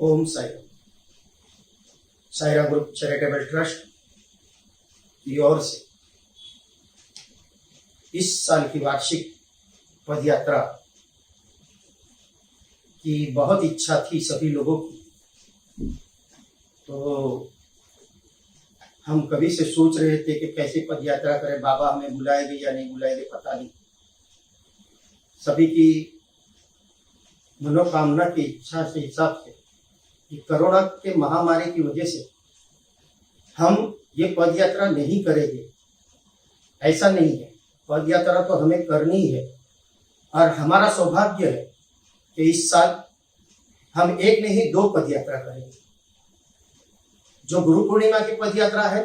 ओम Sai Sairam group charitable trust की ओर से इस साल की वार्षिक पद यात्रा की बहुत इच्छा थी सभी लोगों की। तो हम कभी से सोच रहे थे कि कैसे पद यात्रा करें, बाबा हमें बुलाएंगे या नहीं बुलाएंगे पता नहीं। सभी की मनोकामना की इच्छा से हिसाब से कि कोरोना के महामारी की वजह से हम ये पद यात्रा नहीं करेंगे, ऐसा नहीं है। पद यात्रा तो हमें करनी है और हमारा सौभाग्य है कि इस साल हम एक नहीं दो पद यात्रा करेंगे। जो गुरु पूर्णिमा की पद यात्रा है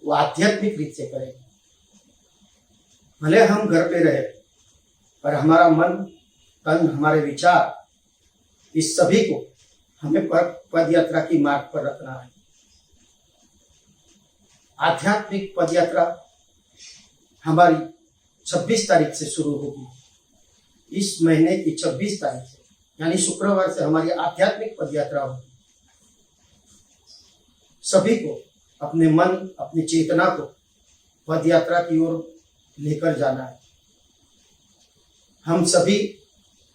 वो आध्यात्मिक रीत से करेंगे। भले हम घर पे रहे पर हमारा मन तन हमारे विचार इस सभी को हमें पद यात्रा की मार्ग पर रखना है। आध्यात्मिक पद यात्रा हमारी 26 तारीख से शुरू होगी। इस महीने की 26 तारीख से यानी शुक्रवार से हमारी आध्यात्मिक पद यात्रा होगी। सभी को अपने मन अपनी चेतना को पद यात्रा की ओर लेकर जाना है। हम सभी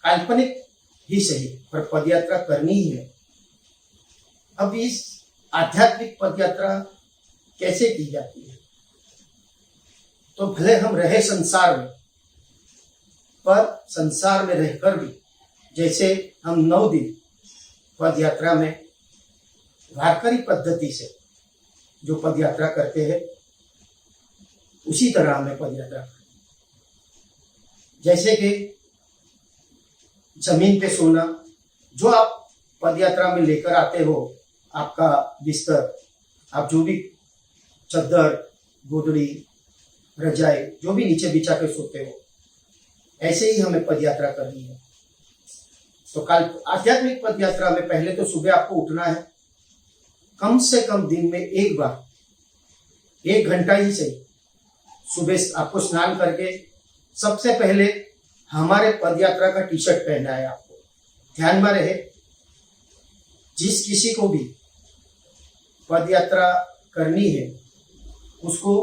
काल्पनिक ही सही पर पद यात्रा करनी ही है। अब इस आध्यात्मिक पद यात्रा कैसे की जाती है? तो भले हम रहे संसार में पर संसार में रहकर भी जैसे हम 9 दिन पद यात्रा में वारकरी पद्धति से जो पद यात्रा करते हैं उसी तरह हमें पद यात्रा करनी। जैसे कि जमीन पे सोना, जो आप पद यात्रा में लेकर आते हो, आपका बिस्तर, आप जो भी चद्दर गोदड़ी रजाई जो भी नीचे बिछा के सोते हो, ऐसे ही हमें पद यात्रा करनी है। तो कल आध्यात्मिक पद यात्रा में पहले तो सुबह आपको उठना है, कम से कम दिन में एक बार 1 घंटा ही सही सुबह आपको स्नान करके सबसे पहले हमारे पद यात्रा का टी शर्ट पहनना है। आपको ध्यान में रहे, जिस किसी को भी पद यात्रा करनी है उसको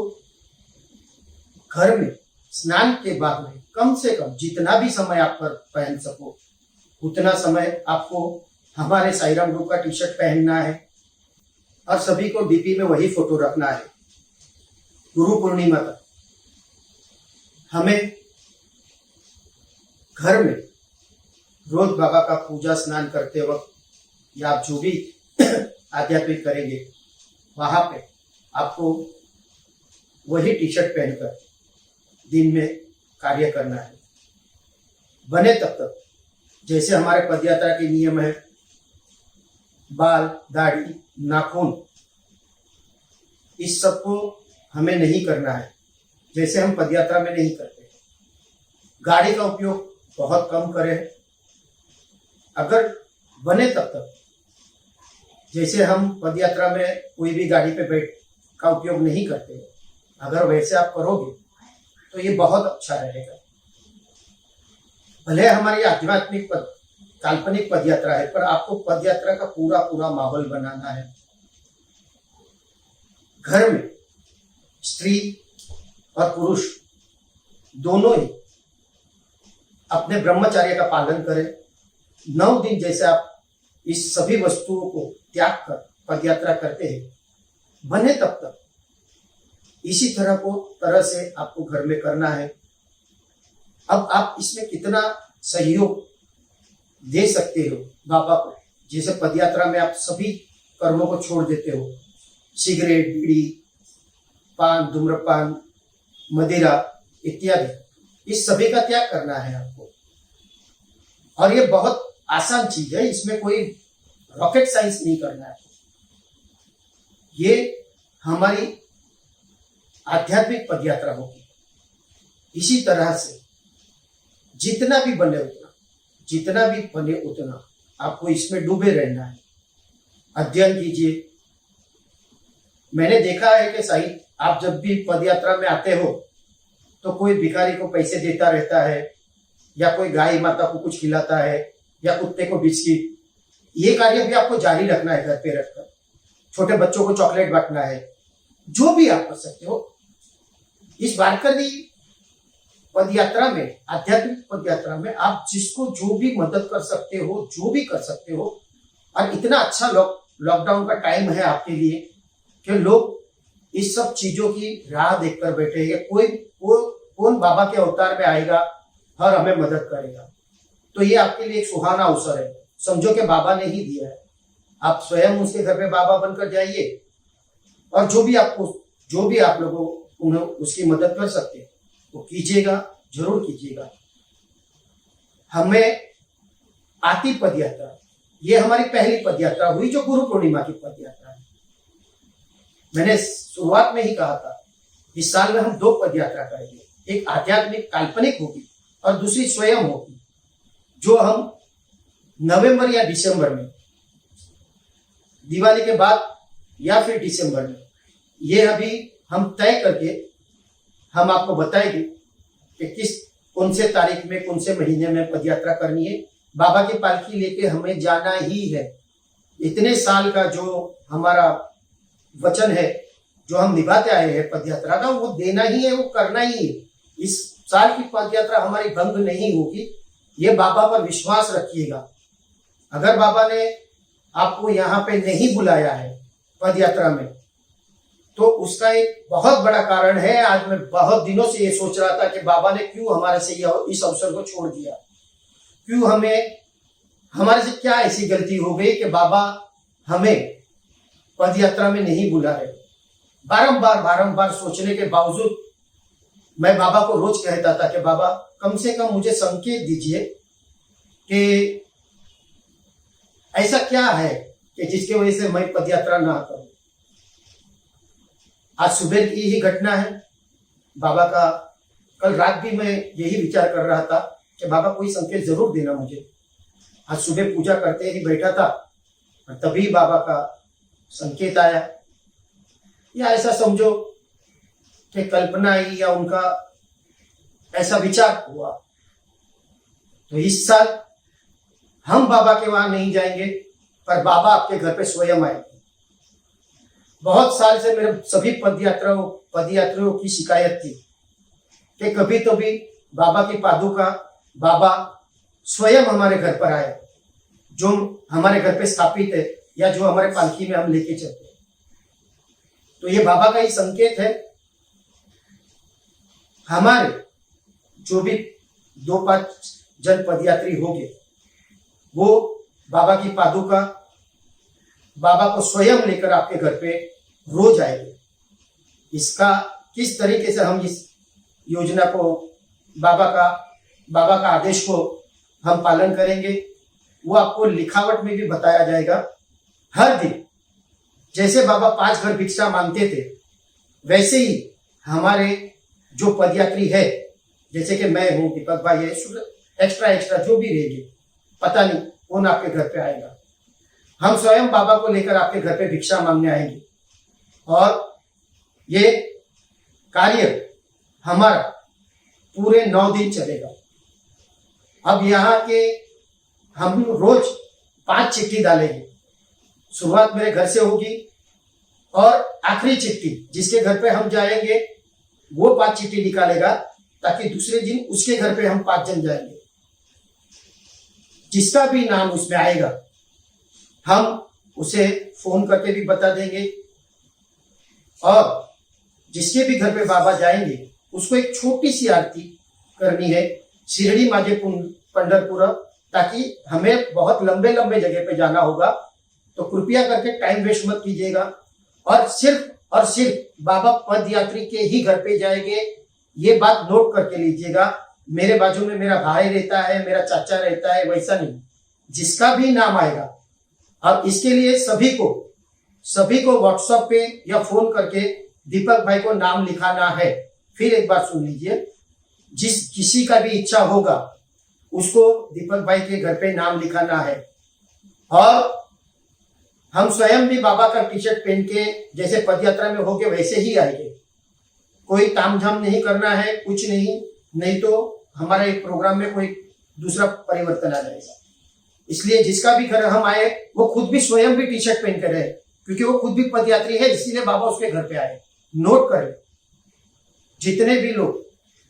घर में स्नान के बाद में कम से कम जितना भी समय आप पर पहन सको उतना समय आपको हमारे साईराम ग्रुप का टी शर्ट पहनना है और सभी को डीपी में वही फोटो रखना है। गुरु पूर्णिमा तक हमें घर में रोज बाबा का पूजा स्नान करते वक्त या आप जो भी आध्यात्मिक करेंगे वहां पे आपको वही टी शर्ट पहनकर दिन में कार्य करना है। बने तब तक जैसे हमारे पद यात्रा के नियम है, बाल दाढ़ी नाखून इस सब को हमें नहीं करना है, जैसे हम पद यात्रा में नहीं करते। गाड़ी का उपयोग बहुत कम करें। अगर बने तब तक जैसे हम पद यात्रा में कोई भी गाड़ी पे बैठ का उपयोग नहीं करते, अगर वैसे आप करोगे तो ये बहुत अच्छा रहेगा। भले हमारी आध्यात्मिक काल्पनिक पद यात्रा है पर आपको पद यात्रा का पूरा पूरा माहौल बनाना है। घर में स्त्री और पुरुष दोनों ही अपने ब्रह्मचर्य का पालन करें। 9 दिन जैसे आप इस सभी वस्तुओं को त्याग कर पद यात्रा करते हैं, बने तब तक इसी तरह से आपको घर में करना है। अब आप इसमें कितना सहयोग दे सकते हो बाबा को, जैसे पद यात्रा में आप सभी कर्मों को छोड़ देते हो, सिगरेट बीड़ी पान धूम्रपान मदिरा इत्यादि, इस सभी का त्याग करना है आपको। और ये बहुत आसान चीज है, इसमें कोई रॉकेट साइंस नहीं करना है। ये हमारी आध्यात्मिक पद यात्रा होगी। इसी तरह से जितना भी बने उतना आपको इसमें डूबे रहना है। अध्ययन कीजिए। मैंने देखा है कि सही आप जब भी पद यात्रा में आते हो तो कोई भिखारी को पैसे देता रहता है या कोई गाय माता को कुछ खिलाता है या कुत्ते को बिस्किट, ये कार्य भी आपको जारी रखना है। घर पे रखकर छोटे बच्चों को चॉकलेट बांटना है, जो भी आप कर सकते हो। इस वारकरी पद यात्रा में, आध्यात्मिक पद यात्रा में आप जिसको जो भी मदद कर सकते हो, जो भी कर सकते हो। और इतना अच्छा लॉकडाउन का टाइम है आपके लिए कि लोग इस सब चीजों की राह देखकर बैठे हैं। कौन बाबा के अवतार में आएगा और हमें मदद करेगा। तो ये आपके लिए एक सुहाना अवसर है। समझो कि बाबा ने ही दिया है, आप स्वयं उसके घर पे बाबा बनकर जाइए और जो भी आप लोगों उन्हें उसकी मदद कर सकते हैं वो कीजिएगा, जरूर कीजिएगा। हमें आती पद यात्रा, ये हमारी पहली पद यात्रा हुई जो गुरु पूर्णिमा की पद यात्रा है। मैंने शुरुआत में ही कहा था इस साल में हम 2 पद यात्रा करेंगे, एक आध्यात्मिक काल्पनिक होगी और दूसरी स्वयं होगी, जो हम नवंबर या दिसंबर में, दिवाली के बाद या फिर दिसंबर में, ये अभी हम तय करके हम आपको बताएंगे कि कौन से तारीख में, कौन से महीने में पद यात्रा करनी है। बाबा की पालकी लेके हमें जाना ही है। इतने साल का जो हमारा वचन है, जो हम निभाते आए हैं पद यात्रा का, वो देना ही है, वो करना ही है। इस साल की पद यात्रा हमारी भंग नहीं होगी, ये बाबा पर विश्वास रखिएगा। अगर बाबा ने आपको यहाँ पे नहीं बुलाया है पद यात्रा में, तो उसका एक बहुत बड़ा कारण है। आज मैं बहुत दिनों से ये सोच रहा था कि बाबा ने क्यों हमारे से इस अवसर को छोड़ दिया, क्यों हमारे से क्या ऐसी गलती हो गई कि बाबा हमें पद यात्रा में नहीं बुला रहे। बारंबार सोचने के बावजूद मैं बाबा को रोज कहता था कि बाबा कम से कम मुझे संकेत दीजिए कि ऐसा क्या है कि जिसकी वजह से मैं पद यात्रा ना करूं। आज सुबह की ही घटना है बाबा का। कल रात भी मैं यही विचार कर रहा था कि बाबा कोई संकेत जरूर देना मुझे। आज सुबह पूजा करते ही बैठा था और तभी बाबा का संकेत आया। या ऐसा समझो कि कल्पना आई या उनका ऐसा विचार हुआ। तो इस साल हम बाबा के वहां नहीं जाएंगे, पर बाबा आपके घर पे स्वयं आएंगे। बहुत साल से मेरे सभी पदयात्रियों की शिकायत थी कि कभी तो भी बाबा की पादुका, बाबा स्वयं हमारे घर पर आए, जो हमारे घर पे स्थापित है या जो हमारे पालकी में हम लेके चलते हैं। तो ये बाबा का ही संकेत है। हमारे जो भी 2-5 जन पदयात्री होंगे, वो बाबा की पादुका, बाबा को स्वयं लेकर आपके घर पे रोज आएंगे। इसका किस तरीके से हम इस योजना को, बाबा का आदेश को हम पालन करेंगे, वो आपको लिखावट में भी बताया जाएगा। हर दिन जैसे बाबा 5 घर भिक्षा मांगते थे, वैसे ही हमारे जो पदयात्री है, जैसे कि मैं हूं, दीपक भाई है, एक्स्ट्रा जो भी रहेंगे, पता नहीं कौन आपके घर पे आएगा। हम स्वयं बाबा को लेकर आपके घर पे भिक्षा मांगने आएंगे और ये कार्य हमारा पूरे 9 दिन चलेगा। अब यहाँ के हम रोज 5 चिट्ठी डालेंगे। शुरुआत मेरे घर से होगी और आखिरी चिट्ठी जिसके घर पे हम जाएंगे वो 5 चिट्ठी निकालेगा, ताकि दूसरे दिन उसके घर पे हम 5 जन जाएंगे। जिसका भी नाम उसमें आएगा हम उसे फोन करके भी बता देंगे, और जिसके भी घर पे बाबा जाएंगे उसको एक छोटी सी आरती करनी है, शिरडी माझे पंढरपुर, ताकि हमें बहुत लंबे जगह पे जाना होगा। तो कृपया करके टाइम वेस्ट मत कीजिएगा और सिर्फ बाबा पद यात्री के ही घर पे जाएंगे। ये बात नोट करके लीजिएगा। मेरे बाजू में मेरा भाई रहता है, मेरा चाचा रहता है, वैसा नहीं, जिसका भी नाम आएगा। अब इसके लिए सभी को व्हाट्सएप पे या फोन करके दीपक भाई को नाम लिखाना है। फिर एक बार सुन लीजिए, किसी का भी इच्छा होगा उसको दीपक भाई के घर पे नाम लिखाना है। और हम स्वयं भी बाबा का टी शर्ट पहन के जैसे पदयात्रा में होके वैसे ही आएंगे। कोई तामझाम नहीं करना है, कुछ नहीं तो हमारे एक प्रोग्राम में कोई दूसरा परिवर्तन आ जाएगा। इसलिए जिसका भी घर हम आए वो खुद भी स्वयं भी टी शर्ट पहन कर रहे, क्योंकि वो खुद भी पदयात्री है, इसीलिए बाबा उसके घर पे आए। नोट करें, जितने भी लोग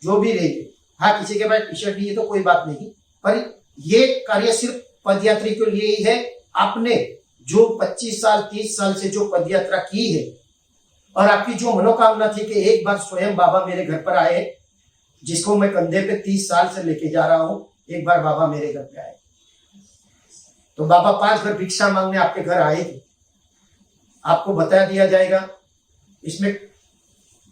जो भी रहेंगे, हाँ किसी के पास टी शर्ट नहीं है तो कोई बात नहीं, पर ये कार्य सिर्फ पदयात्री के लिए ही है। आपने जो 25 साल 30 साल से जो पदयात्रा की है और आपकी जो मनोकामना थी कि एक बार स्वयं बाबा मेरे घर पर आए, जिसको मैं कंधे पे 30 साल से लेके जा रहा हूं, एक बार बाबा मेरे घर पे आए, तो बाबा 5 घर भिक्षा मांगने आपके घर आएगी, आपको बता दिया जाएगा। इसमें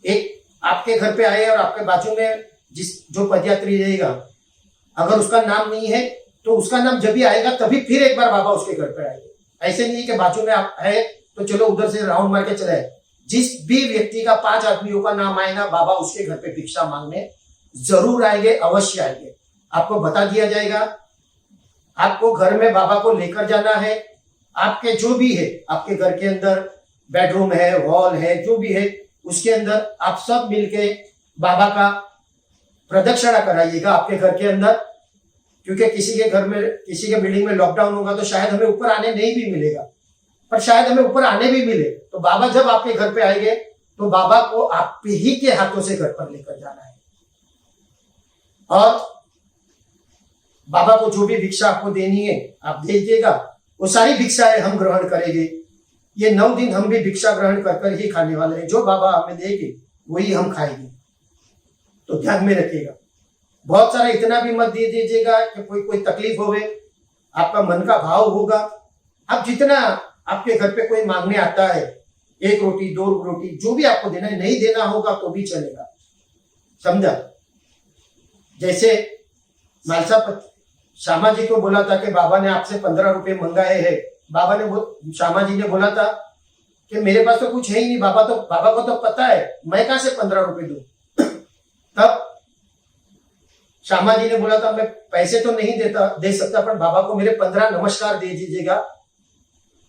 एक आपके घर पे आए और आपके बाजू में जो पदयात्री रहेगा, अगर उसका नाम नहीं है तो उसका नाम जब भी आएगा तभी फिर एक बार बाबा उसके घर पे आएंगे। ऐसे नहीं है कि बाजू में आप है तो चलो उधर से राउंड मार के चले। जिस भी व्यक्ति का 5 आदमियों का नाम आएगा, बाबा उसके घर पे भिक्षा मांगने जरूर आएंगे, अवश्य आएंगे। आपको बता दिया जाएगा, आपको घर में बाबा को लेकर जाना है। आपके जो भी है, आपके घर के अंदर बेडरूम है, हॉल है, जो भी है, उसके अंदर आप सब मिलके बाबा का प्रदक्षिणा कराइएगा आपके घर के अंदर, क्योंकि किसी के घर में, किसी के बिल्डिंग में लॉकडाउन होगा तो शायद हमें ऊपर आने नहीं भी मिलेगा, पर शायद हमें ऊपर आने भी मिले, तो बाबा जब आपके घर पे आएंगे तो बाबा को आप ही के हाथों से घर पर लेकर जाना है। और बाबा को जो भी भिक्षा आपको देनी है आप दे दीजिएगा, वो सारी भिक्षाएं हम ग्रहण करेंगे। ये 9 दिन हम भी भिक्षा ग्रहण कर कर ही खाने वाले हैं, जो बाबा हमें देंगे वही हम खाएंगे, तो ध्यान में रखिएगा। बहुत सारा इतना भी मत दे दीजिएगा कि कोई तकलीफ होवे, आपका मन का भाव होगा। अब जितना आपके घर पे कोई मांगने आता है, 1 रोटी 2 रोटी जो भी आपको देना है, नहीं देना होगा तो भी चलेगा, समझा। जैसे मालसा श्यामा जी को बोला था कि बाबा ने आपसे 15 रुपए मंगाए हैं, बाबा ने श्यामा जी ने बोला था कि मेरे पास तो कुछ है ही नहीं, बाबा को तो पता है मैं कहां से 15 रुपए दूं। तब श्यामा जी ने बोला था मैं पैसे तो नहीं दे सकता, पर बाबा को मेरे 15 नमस्कार दे दीजिएगा।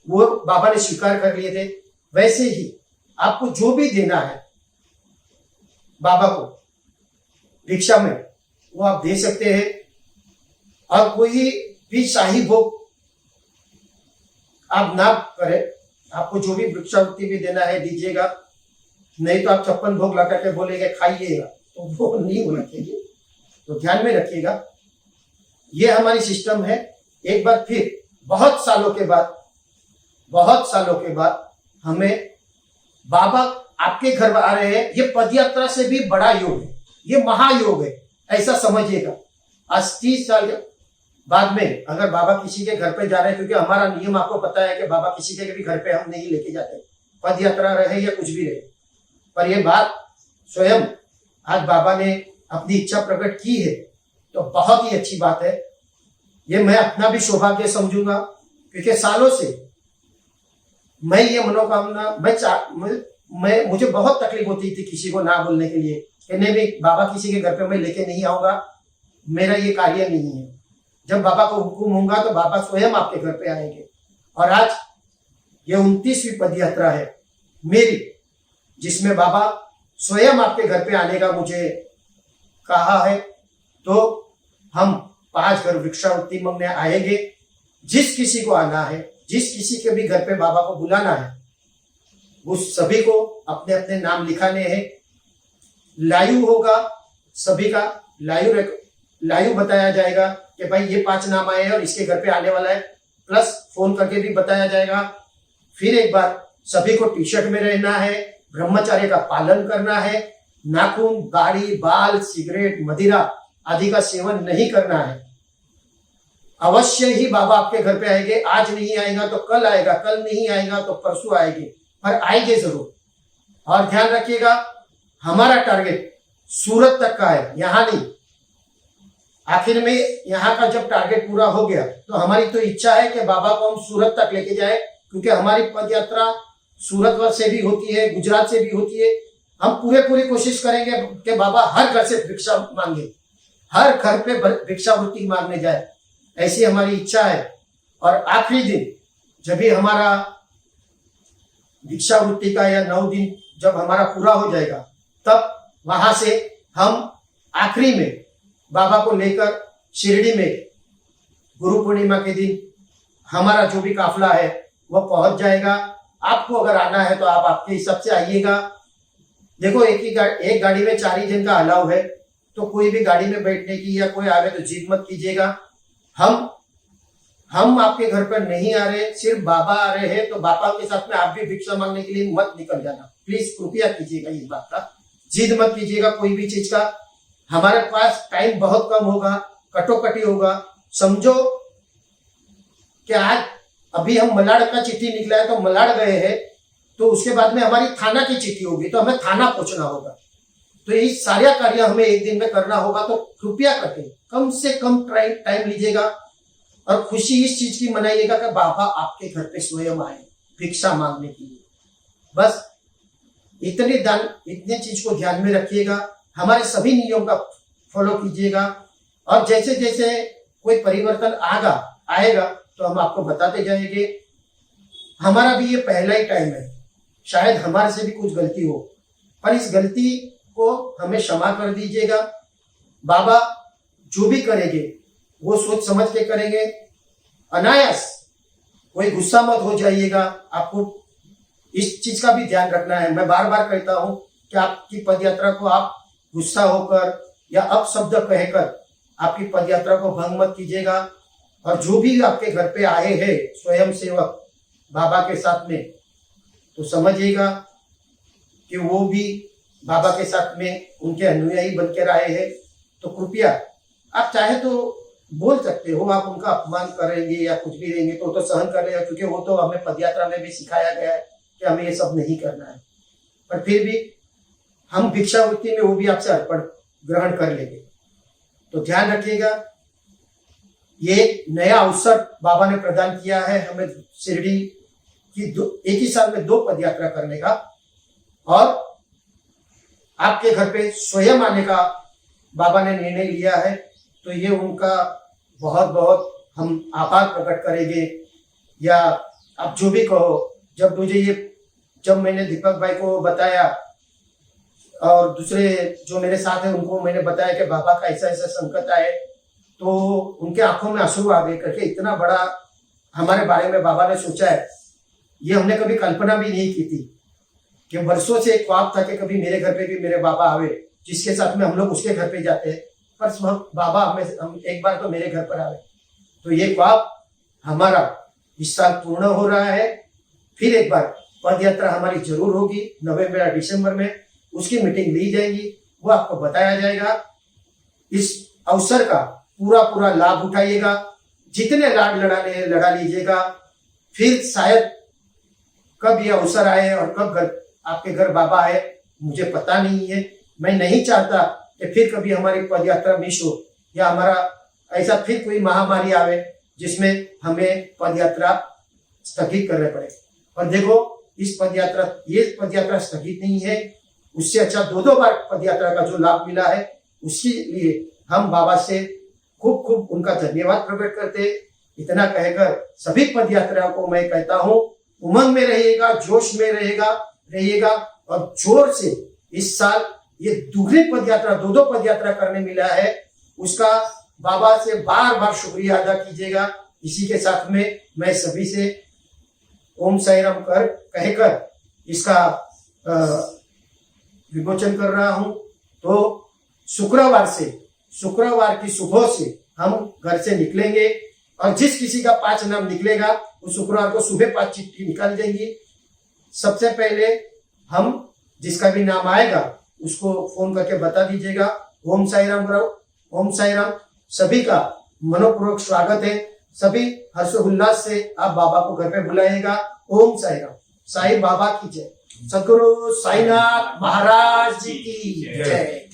वो बाबा ने स्वीकार कर लिए थे। वैसे ही आपको जो भी देना है बाबा को भिक्षा में, वो आप दे सकते हैं। और कोई भी शाही भोग आप ना करें, आपको जो भी भिक्षावृत्ति भी देना है दीजिएगा, नहीं तो आप 56 भोग लगा के बोलेंगे खाइएगा, तो वो नहीं होना चाहिए, तो ध्यान में रखिएगा। ये हमारी सिस्टम है। एक बार फिर बहुत सालों के बाद हमें बाबा आपके घर आ रहे हैं। ये पदयात्रा से भी बड़ा योग है, ये महायोग है, ऐसा समझिएगा। आज 30 साल के बाद में अगर बाबा किसी के घर पे जा रहे हैं, क्योंकि हमारा नियम आपको पता है कि बाबा किसी के भी घर पे हम नहीं लेके जाते, पदयात्रा रहे या कुछ भी रहे, पर यह बात स्वयं आज बाबा ने अपनी इच्छा प्रकट की है, तो बहुत ही अच्छी बात है। ये मैं अपना भी सौभाग्य समझूंगा, क्योंकि सालों से मैं ये मनोकामना मुझे बहुत तकलीफ होती थी किसी को ना बोलने के लिए कि नहीं भी बाबा किसी के घर पे मैं लेके नहीं आऊंगा, मेरा ये कार्य नहीं है। जब बाबा को हुक्म होगा तो बाबा स्वयं आपके घर पे आएंगे। और आज ये 29वीं पदयात्रा है मेरी, जिसमें बाबा स्वयं आपके घर पे आने का मुझे कहा है। तो हम 5 घर भिक्षावृत्ति मांगने आएंगे। जिस किसी को आना है, जिस किसी के भी घर पे बाबा को बुलाना है, वो सभी को अपने अपने नाम लिखाने हैं। लाइव होगा, सभी का लाइव बताया जाएगा कि भाई ये 5 नाम आए हैं और इसके घर पे आने वाला है, प्लस फोन करके भी बताया जाएगा। फिर एक बार सभी को टी शर्ट में रहना है, ब्रह्मचर्य का पालन करना है, नाखून, दाढ़ी, बाल, सिगरेट, मदिरा आदि का सेवन नहीं करना है। अवश्य ही बाबा आपके घर पे आएंगे। आज नहीं आएगा तो कल आएगा, कल नहीं आएगा तो परसों आएंगे, पर आएंगे जरूर। और ध्यान रखिएगा, हमारा टारगेट सूरत तक का है, यहां नहीं। आखिर में यहाँ का जब टारगेट पूरा हो गया तो हमारी तो इच्छा है कि बाबा को हम सूरत तक लेके जाए, क्योंकि हमारी पदयात्रा सूरत से भी होती है, गुजरात से भी होती है। हम पूरी कोशिश करेंगे कि बाबा हर घर से भिक्षा मांगे, हर घर पे भिक्षावृत्ति मांगने जाए, ऐसी हमारी इच्छा है। और आखिरी दिन जब भी हमारा भिक्षावृत्ति का या 9 दिन जब हमारा पूरा हो जाएगा, तब वहां से हम आखिरी में बाबा को लेकर शिरडी में गुरु पूर्णिमा के दिन हमारा जो भी काफिला है वह पहुंच जाएगा। आपको अगर आना है तो आप आपके हिसाब से आइएगा। देखो एक गाड़ी में 4 ही जन का अलाउ है, तो कोई भी गाड़ी में बैठने की या कोई आवे तो जिद मत कीजिएगा। हम आपके घर पर नहीं आ रहे, सिर्फ बाबा आ रहे हैं, तो बाबा के साथ में आप भी भिक्षा मांगने के लिए मत निकल जाना। प्लीज कृपया कीजिएगा इस बात का, जिद मत कीजिएगा कोई भी चीज का। हमारे पास टाइम बहुत कम होगा, कटोकटी होगा। समझो कि आज अभी हम मलाड का चिट्ठी निकला है तो मलाड गए हैं, तो उसके बाद में हमारी थाना की चिट्ठी होगी तो हमें थाना पहुंचना होगा। तो ये सारे कार्य हमें एक दिन में करना होगा, तो कृपया करके कम से कम टाइम लीजिएगा और खुशी इस चीज की मनाइएगा कि बाबा आपके घर पे स्वयं आए भिक्षा मांगने के लिए। बस इतने चीज को ध्यान में रखिएगा, हमारे सभी नियम का फॉलो कीजिएगा, और जैसे जैसे कोई परिवर्तन आएगा तो हम आपको बताते जाएंगे। हमारा भी ये पहला ही टाइम है, शायद हमारे से भी कुछ गलती हो, पर इस गलती को हमें क्षमा कर दीजिएगा। बाबा जो भी करेंगे वो सोच समझ के करेंगे, अनायास। कोई गुस्सा मत हो जाइएगा, आपको इस चीज का भी ध्यान रखना है। मैं बार बार कहता हूं कि आपकी पदयात्रा को आप गुस्सा होकर या अपशब्द कहकर आपकी पदयात्रा को भंग मत कीजिएगा। और जो भी आपके घर पे आए हैं स्वयं सेवक बाबा के साथ में, तो समझिएगा कि वो भी बाबा के साथ में उनके अनुयायी बनकर आए हैं। तो कृपया आप चाहे तो बोल सकते हो, आप उनका अपमान करेंगे या कुछ भी देंगे तो सहन कर लेगा, क्योंकि वो तो हमें पदयात्रा में भी सिखाया गया है कि हमें ये सब नहीं करना है। पर फिर भी हम भिक्षावृत्ति में वो भी आपसे अर्पण ग्रहण कर लेंगे। तो ध्यान रखिएगा, ये एक नया अवसर बाबा ने प्रदान किया है हमें शिरडी की एक ही साल में 2 पदयात्रा करने का, और आपके घर पे स्वयं आने का बाबा ने निर्णय लिया है। तो ये उनका बहुत बहुत हम आभार प्रकट करेंगे। या आप जो भी कहो, जब मैंने दीपक भाई को बताया और दूसरे जो मेरे साथ है उनको मैंने बताया कि बाबा का ऐसा ऐसा संकट आए, तो उनके आंखों में आंसू आ गए करके इतना बड़ा हमारे बारे में बाबा ने सोचा है, ये हमने कभी कल्पना भी नहीं की थी। कि वर्षों से एक ख्वाब था कि कभी मेरे घर पे भी मेरे बाबा आवे, जिसके साथ में हम लोग उसके घर पे जाते हैं, पर बाबा हम एक बार तो मेरे घर पर आवे। तो ये ख्वाब हमारा इस साल पूर्ण हो रहा है। फिर एक बार पदयात्रा हमारी जरूर होगी नवंबर या दिसंबर में, उसकी मीटिंग ली जाएगी, वो आपको बताया जाएगा। इस अवसर का पूरा लाभ उठाइएगा, जितने लाड लड़ा लीजिएगा। फिर शायद कब ये अवसर आए और कब आपके घर बाबा आए मुझे पता नहीं है। मैं नहीं चाहता कि फिर कभी हमारी पदयात्रा मिस हो या हमारा ऐसा फिर कोई महामारी आवे जिसमें हमें पदयात्रा स्थगित करने पड़े। पर देखो ये पदयात्रा स्थगित नहीं है, उससे अच्छा 2 बार पदयात्रा का जो लाभ मिला है, उसके लिए हम बाबा से खूब उनका धन्यवाद प्रकट करते। इतना कहकर सभी पदयात्रा को मैं कहता हूँ, उमंग में रहिएगा, जोश में रहिएगा और जोर से इस साल ये दूसरी पदयात्रा 2 पदयात्रा करने मिला है, उसका बाबा से बार शुक्रिया अदा कीजिएगा। इसी के साथ में मैं सभी से ओम साई राम कहकर इसका विमोचन कर रहा हूं। तो शुक्रवार की सुबह से हम घर से निकलेंगे, और जिस किसी का 5 नाम निकलेगा वो शुक्रवार को सुबह 5 चिट्ठी निकाल देंगी। सबसे पहले हम जिसका भी नाम आएगा उसको फोन करके बता दीजिएगा। ओम साई राम। सभी का मनोपूर्वक स्वागत है, सभी हर्षोल्लास से आप बाबा को घर पे बुलाइएगा। ओम साई राम। साई बाबा की जय। सद्गुरु साईनाथ महाराज जी की जय।